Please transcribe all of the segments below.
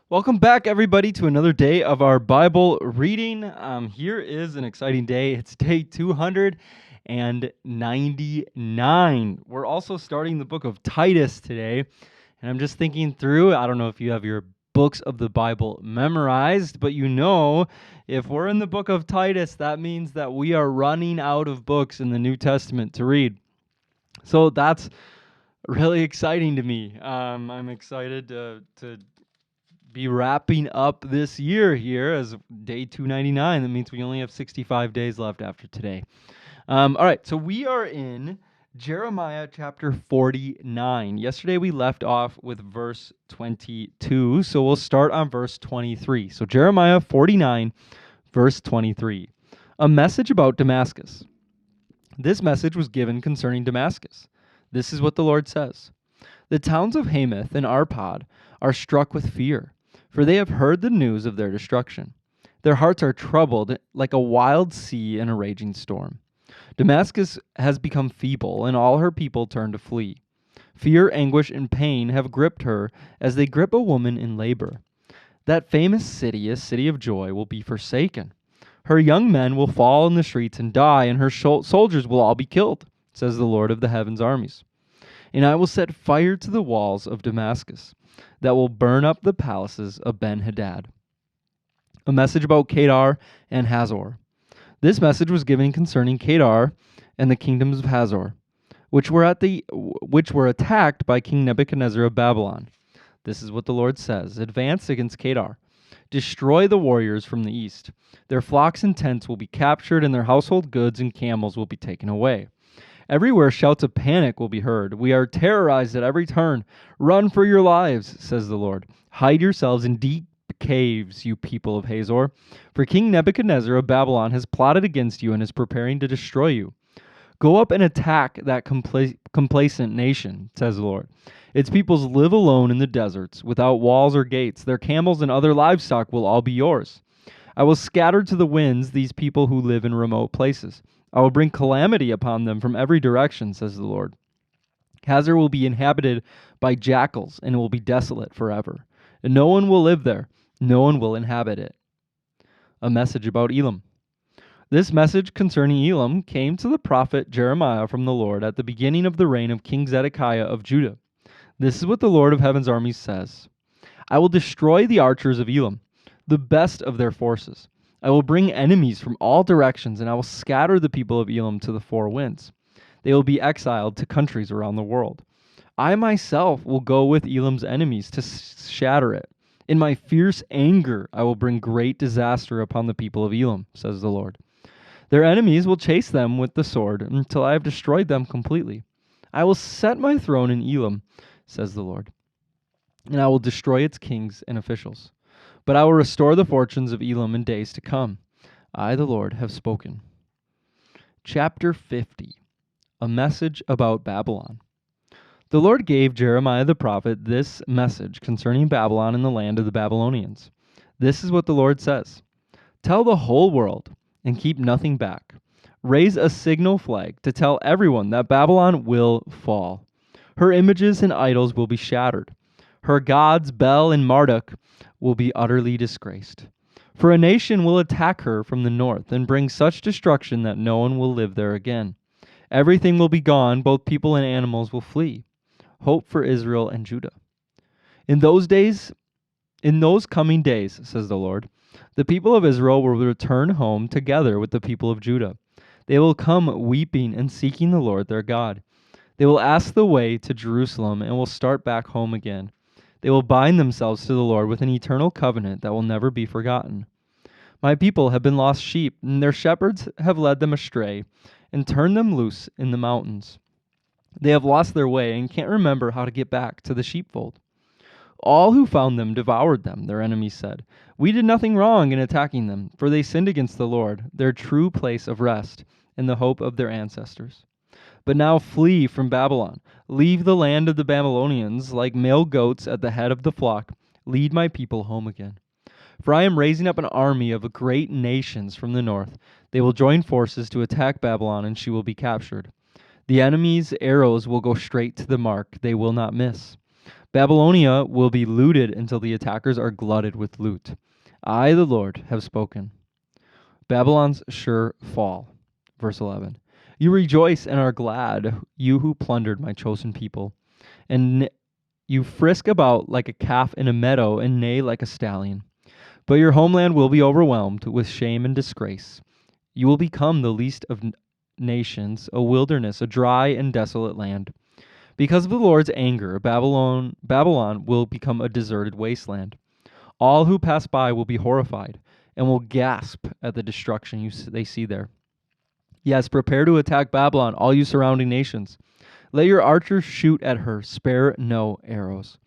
Welcome back, everybody, to another day of our Bible reading. Here is an exciting day. It's day 299. We're also starting the book of Titus today. And I'm just thinking through, I don't know if you have your books of the Bible memorized, but if we're in the book of Titus, that means that we are running out of books in the New Testament to read. So that's really exciting to me. I'm excited to be wrapping up this year here as day 299. That means we only have 65 days left after today. All right, so we are in Jeremiah chapter 49. Yesterday we left off with verse 22, so we'll start on verse 23. So Jeremiah 49, verse 23. A message about Damascus. This message was given concerning Damascus. This is what the Lord says. The towns of Hamath and Arpad are struck with fear, for they have heard the news of their destruction. Their hearts are troubled like a wild sea in a raging storm. Damascus has become feeble, and all her people turn to flee. Fear, anguish, and pain have gripped her as they grip a woman in labor. That famous city, a city of joy, will be forsaken. Her young men will fall in the streets and die, and her soldiers will all be killed, says the Lord of the heaven's armies. And I will set fire to the walls of Damascus that will burn up the palaces of Ben-Hadad. A message about Kedar and Hazor. This message was given concerning Kedar and the kingdoms of Hazor, which were attacked by King Nebuchadnezzar of Babylon. This is what the Lord says: Advance against Kedar. Destroy the warriors from the east. Their flocks and tents will be captured, and their household goods and camels will be taken away. Everywhere shouts of panic will be heard. We are terrorized at every turn. Run for your lives, says the Lord. Hide yourselves in deep caves, you people of Hazor. For King Nebuchadnezzar of Babylon has plotted against you and is preparing to destroy you. Go up and attack that complacent nation, says the Lord. Its peoples live alone in the deserts, without walls or gates. Their camels and other livestock will all be yours. I will scatter to the winds these people who live in remote places. I will bring calamity upon them from every direction, says the Lord. Hazor will be inhabited by jackals, and it will be desolate forever. And no one will live there. No one will inhabit it. A message about Elam. This message concerning Elam came to the prophet Jeremiah from the Lord at the beginning of the reign of King Zedekiah of Judah. This is what the Lord of heaven's armies says. I will destroy the archers of Elam, the best of their forces. I will bring enemies from all directions, and I will scatter the people of Elam to the four winds. They will be exiled to countries around the world. I myself will go with Elam's enemies to shatter it. In my fierce anger, I will bring great disaster upon the people of Elam, says the Lord. Their enemies will chase them with the sword until I have destroyed them completely. I will set my throne in Elam, says the Lord, and I will destroy its kings and officials. But I will restore the fortunes of Elam in days to come. I, the Lord, have spoken. Chapter 50. A message about Babylon. The Lord gave Jeremiah the prophet this message concerning Babylon and the land of the Babylonians. This is what the Lord says. Tell the whole world and keep nothing back. Raise a signal flag to tell everyone that Babylon will fall. Her images and idols will be shattered. Her gods, Bel and Marduk, will be utterly disgraced. For a nation will attack her from the north and bring such destruction that no one will live there again. Everything will be gone, both people and animals will flee. Hope for Israel and Judah. In those coming days, says the Lord, the people of Israel will return home together with the people of Judah. They will come weeping and seeking the Lord their God. They will ask the way to Jerusalem and will start back home again. They will bind themselves to the Lord with an eternal covenant that will never be forgotten. My people have been lost sheep, and their shepherds have led them astray and turned them loose in the mountains. They have lost their way and can't remember how to get back to the sheepfold. All who found them devoured them, their enemies said. We did nothing wrong in attacking them, for they sinned against the Lord, their true place of rest, and the hope of their ancestors. But now flee from Babylon. Leave the land of the Babylonians like male goats at the head of the flock. Lead my people home again. For I am raising up an army of great nations from the north. They will join forces to attack Babylon, and she will be captured. The enemy's arrows will go straight to the mark. They will not miss. Babylonia will be looted until the attackers are glutted with loot. I, the Lord, have spoken. Babylon's sure fall. Verse 11. You rejoice and are glad, you who plundered my chosen people. And you frisk about like a calf in a meadow and neigh like a stallion. But your homeland will be overwhelmed with shame and disgrace. You will become the least of nations, a wilderness, a dry and desolate land. Because of the Lord's anger, Babylon will become a deserted wasteland. All who pass by will be horrified and will gasp at the destruction they see there. Yes, prepare to attack Babylon, all you surrounding nations. Let your archers shoot at her, spare no arrows.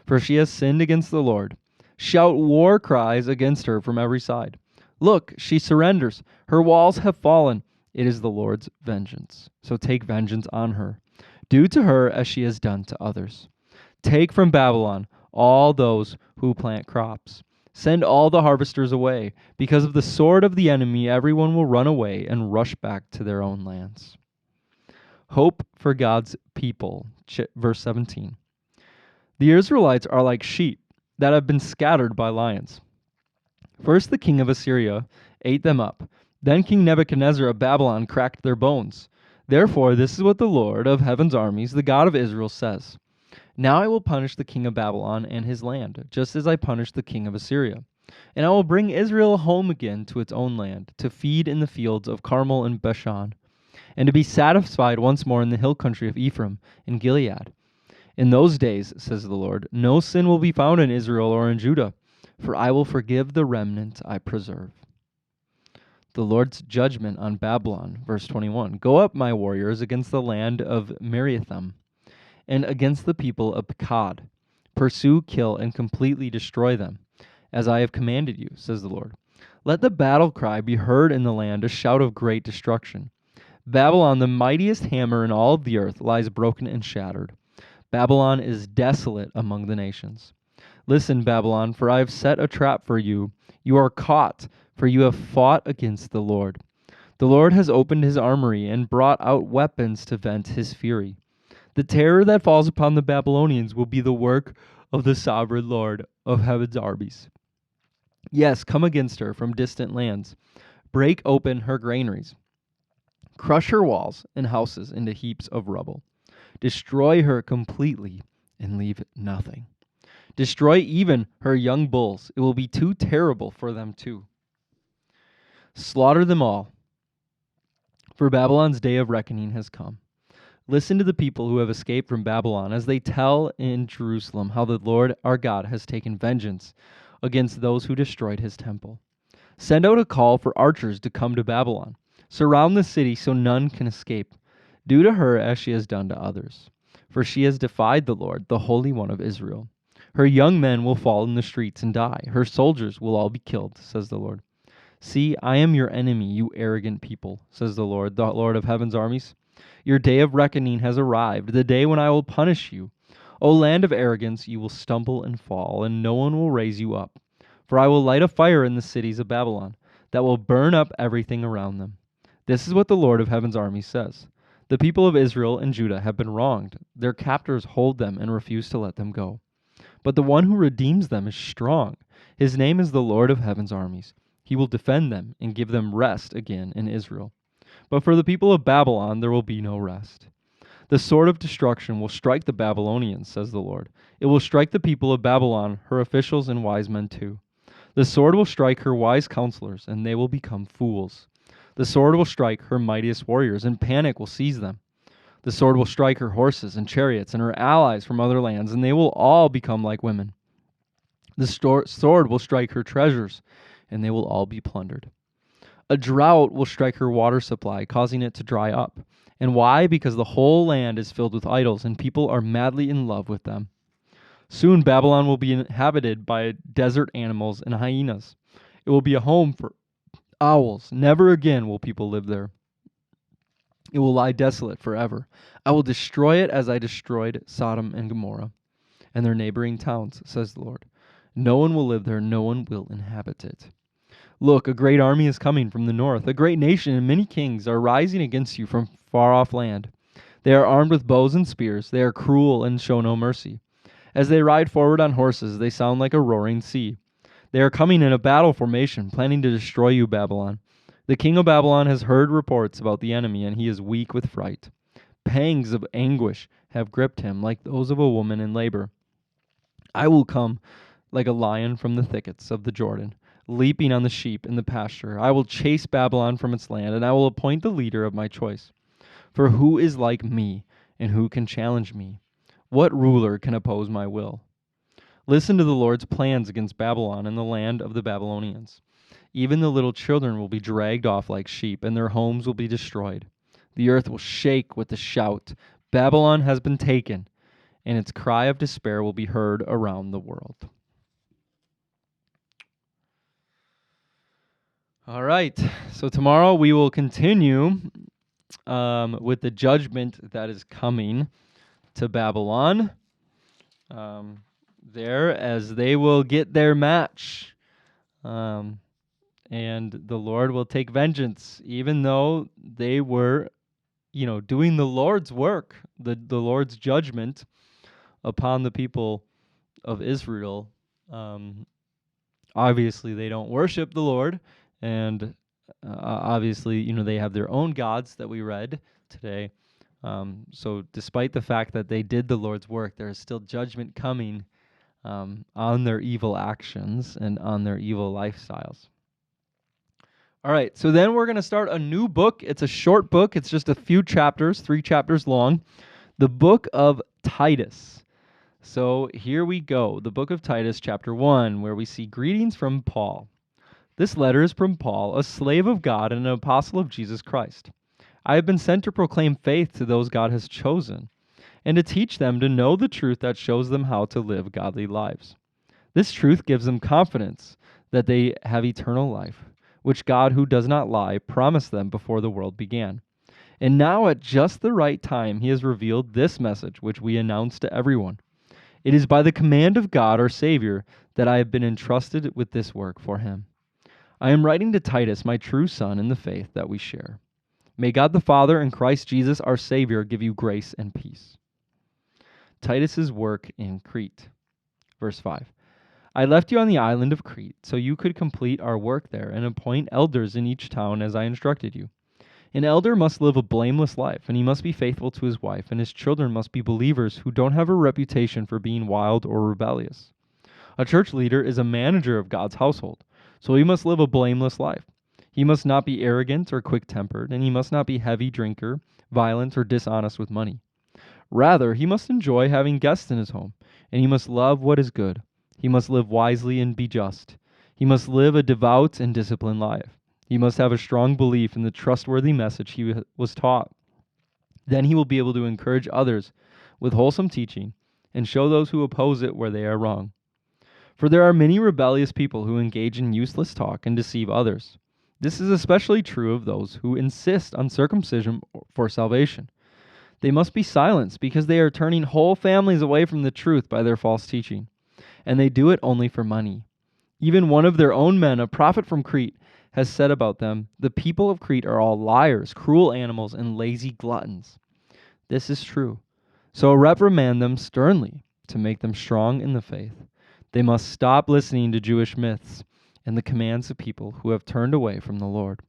For she has sinned against the Lord. Shout war cries against her from every side. Look, she surrenders. Her walls have fallen. It is the Lord's vengeance. So take vengeance on her. Do to her as she has done to others. Take from Babylon all those who plant crops. Send all the harvesters away. Because of the sword of the enemy, everyone will run away and rush back to their own lands. Hope for God's people. Verse 17. The Israelites are like sheep that have been scattered by lions. First the king of Assyria ate them up. Then King Nebuchadnezzar of Babylon cracked their bones. Therefore, this is what the Lord of heaven's armies, the God of Israel, says. Now I will punish the king of Babylon and his land, just as I punished the king of Assyria. And I will bring Israel home again to its own land, to feed in the fields of Carmel and Bashan, and to be satisfied once more in the hill country of Ephraim and Gilead. In those days, says the Lord, no sin will be found in Israel or in Judah, for I will forgive the remnant I preserve. The Lord's judgment on Babylon, verse 21. Go up, my warriors, against the land of Meriathim, and against the people of Pekod. Pursue, kill, and completely destroy them, as I have commanded you, says the Lord. Let the battle cry be heard in the land, a shout of great destruction. Babylon, the mightiest hammer in all of the earth, lies broken and shattered. Babylon is desolate among the nations. Listen, Babylon, for I have set a trap for you. You are caught, for you have fought against the Lord. The Lord has opened his armory and brought out weapons to vent his fury. The terror that falls upon the Babylonians will be the work of the sovereign Lord of heaven's armies. Yes, come against her from distant lands. Break open her granaries. Crush her walls and houses into heaps of rubble. Destroy her completely and leave nothing. Destroy even her young bulls. It will be too terrible for them too. Slaughter them all, for Babylon's day of reckoning has come. Listen to the people who have escaped from Babylon as they tell in Jerusalem how the Lord our God has taken vengeance against those who destroyed his temple. Send out a call for archers to come to Babylon. Surround the city so none can escape. Do to her as she has done to others, for she has defied the Lord, the Holy One of Israel. Her young men will fall in the streets and die. Her soldiers will all be killed, says the Lord. See, I am your enemy, you arrogant people, says the Lord of heaven's armies. Your day of reckoning has arrived, the day when I will punish you. O land of arrogance, you will stumble and fall, and no one will raise you up. For I will light a fire in the cities of Babylon that will burn up everything around them. This is what the Lord of heaven's armies says. The people of Israel and Judah have been wronged. Their captors hold them and refuse to let them go. But the one who redeems them is strong. His name is the Lord of heaven's armies. He will defend them and give them rest again in Israel. But for the people of Babylon there will be no rest. The sword of destruction will strike the Babylonians, says the Lord. It will strike the people of Babylon, her officials and wise men too. The sword will strike her wise counselors, and they will become fools. The sword will strike her mightiest warriors, and panic will seize them. The sword will strike her horses and chariots and her allies from other lands, and they will all become like women. The sword will strike her treasures, and they will all be plundered. A drought will strike her water supply, causing it to dry up. And why? Because the whole land is filled with idols, and people are madly in love with them. Soon Babylon will be inhabited by desert animals and hyenas. It will be a home for owls. Never again will people live there. It will lie desolate forever. I will destroy it as I destroyed Sodom and Gomorrah and their neighboring towns, says the Lord. No one will live there, no one will inhabit it. Look, a great army is coming from the north. A great nation and many kings are rising against you from far off land. They are armed with bows and spears. They are cruel and show no mercy. As they ride forward on horses, they sound like a roaring sea. They are coming in a battle formation, planning to destroy you, Babylon. The king of Babylon has heard reports about the enemy, and he is weak with fright. Pangs of anguish have gripped him, like those of a woman in labor. I will come like a lion from the thickets of the Jordan, leaping on the sheep in the pasture. I will chase Babylon from its land, and I will appoint the leader of my choice. For who is like me, and who can challenge me? What ruler can oppose my will? Listen to the Lord's plans against Babylon and the land of the Babylonians. Even the little children will be dragged off like sheep, and their homes will be destroyed. The earth will shake with the shout, Babylon has been taken, and its cry of despair will be heard around the world. All right, so tomorrow we will continue with the judgment that is coming to Babylon. There, as they will get their match. And the Lord will take vengeance, even though they were, doing the Lord's work, the Lord's judgment upon the people of Israel. Obviously, they don't worship the Lord, and obviously, they have their own gods that we read today. So despite the fact that they did the Lord's work, there is still judgment coming on their evil actions and on their evil lifestyles. All right, so then we're going to start a new book. It's a short book. It's just a few chapters, 3 chapters long. The book of Titus. So here we go. The book of Titus, chapter 1, where we see greetings from Paul. This letter is from Paul, a slave of God and an apostle of Jesus Christ. I have been sent to proclaim faith to those God has chosen, and to teach them to know the truth that shows them how to live godly lives. This truth gives them confidence that they have eternal life, which God, who does not lie, promised them before the world began. And now at just the right time he has revealed this message, which we announce to everyone. It is by the command of God, our Savior, that I have been entrusted with this work for him. I am writing to Titus, my true son in the faith that we share. May God the Father and Christ Jesus, our Savior, give you grace and peace. Titus's work in Crete. Verse 5. I left you on the island of Crete, so you could complete our work there and appoint elders in each town as I instructed you. An elder must live a blameless life, and he must be faithful to his wife, and his children must be believers who don't have a reputation for being wild or rebellious. A church leader is a manager of God's household, so he must live a blameless life. He must not be arrogant or quick-tempered, and he must not be heavy drinker, violent, or dishonest with money. Rather, he must enjoy having guests in his home, and he must love what is good. He must live wisely and be just. He must live a devout and disciplined life. He must have a strong belief in the trustworthy message he was taught. Then he will be able to encourage others with wholesome teaching and show those who oppose it where they are wrong. For there are many rebellious people who engage in useless talk and deceive others. This is especially true of those who insist on circumcision for salvation. They must be silenced because they are turning whole families away from the truth by their false teaching, and they do it only for money. Even one of their own men, a prophet from Crete, has said about them, the people of Crete are all liars, cruel animals, and lazy gluttons. This is true. So reprimand them sternly to make them strong in the faith. They must stop listening to Jewish myths and the commands of people who have turned away from the Lord.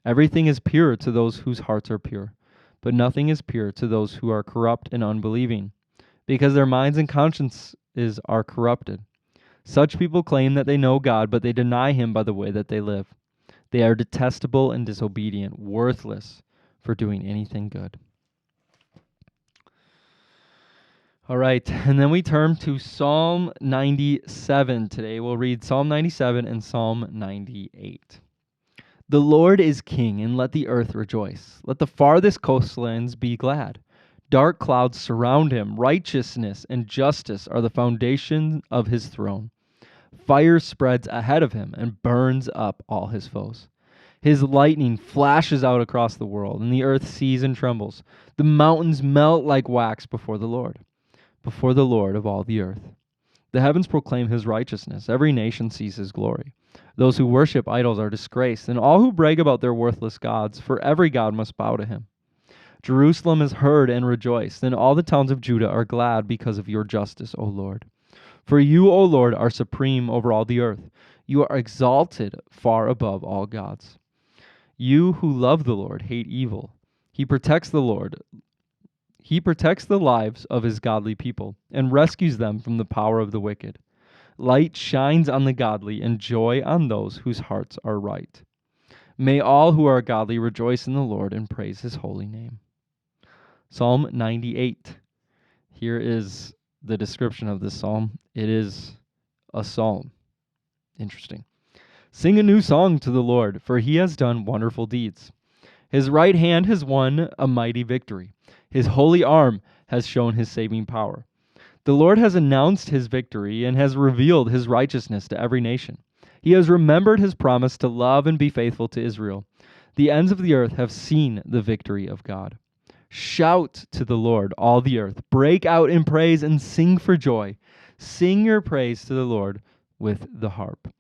Everything is pure to those whose hearts are pure, but nothing is pure to those who are corrupt and unbelieving, because their minds and consciences are corrupted. Such people claim that they know God, but they deny him by the way that they live. They are detestable and disobedient, worthless for doing anything good. All right, and then we turn to Psalm 97 today. We'll read Psalm 97 and Psalm 98. The Lord is king, and let the earth rejoice. Let the farthest coastlands be glad. Dark clouds surround him. Righteousness and justice are the foundation of his throne. Fire spreads ahead of him and burns up all his foes. His lightning flashes out across the world, and the earth sees and trembles. The mountains melt like wax before the Lord of all the earth. The heavens proclaim his righteousness. Every nation sees his glory. Those who worship idols are disgraced, and all who brag about their worthless gods, for every god must bow to him. Jerusalem has heard and rejoiced, and all the towns of Judah are glad because of your justice, O Lord. For you, O Lord, are supreme over all the earth. You are exalted far above all gods. You who love the Lord hate evil. He protects the lives of his godly people and rescues them from the power of the wicked. Light shines on the godly and joy on those whose hearts are right. May all who are godly rejoice in the Lord and praise his holy name. Psalm 98. Here is the description of this psalm. It is a psalm. Interesting. Sing a new song to the Lord, for he has done wonderful deeds. His right hand has won a mighty victory. His holy arm has shown his saving power. The Lord has announced his victory and has revealed his righteousness to every nation. He has remembered his promise to love and be faithful to Israel. The ends of the earth have seen the victory of God. Shout to the Lord, all the earth. Break out in praise and sing for joy. Sing your praise to the Lord with the harp.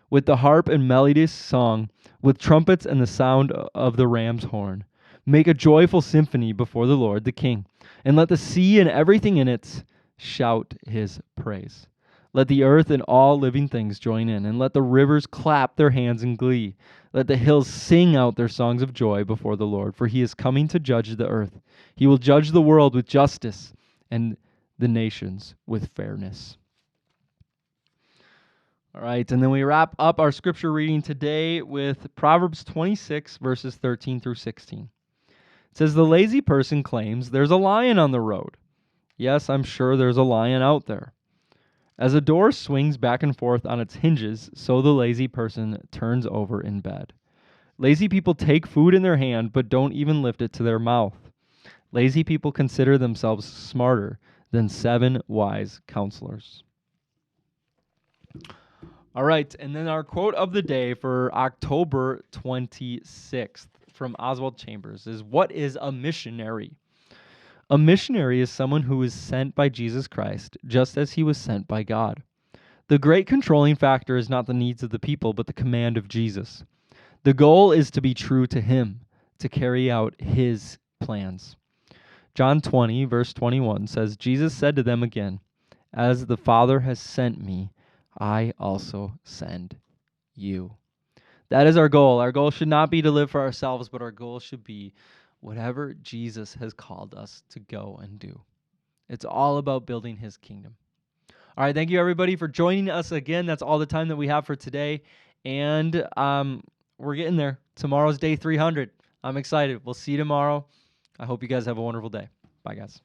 With the harp and melodious song, with trumpets and the sound of the ram's horn. Make a joyful symphony before the Lord, the King, and let the sea and everything in it shout his praise. Let the earth and all living things join in, and let the rivers clap their hands in glee. Let the hills sing out their songs of joy before the Lord, for he is coming to judge the earth. He will judge the world with justice and the nations with fairness. All right, and then we wrap up our scripture reading today with Proverbs 26, verses 13 through 16. It says, the lazy person claims there's a lion on the road. Yes, I'm sure there's a lion out there. As a door swings back and forth on its hinges, so the lazy person turns over in bed. Lazy people take food in their hand, but don't even lift it to their mouth. Lazy people consider themselves smarter than 7 wise counselors. All right, and then our quote of the day for October 26th from Oswald Chambers is, what is a missionary? A missionary is someone who is sent by Jesus Christ, just as he was sent by God. The great controlling factor is not the needs of the people, but the command of Jesus. The goal is to be true to him, to carry out his plans. John 20, verse 21 says, Jesus said to them again, as the Father has sent me, I also send you. That is our goal. Our goal should not be to live for ourselves, but our goal should be whatever Jesus has called us to go and do. It's all about building his kingdom. All right, thank you everybody for joining us again. That's all the time that we have for today. And we're getting there. Tomorrow's day 300. I'm excited. We'll see you tomorrow. I hope you guys have a wonderful day. Bye, guys.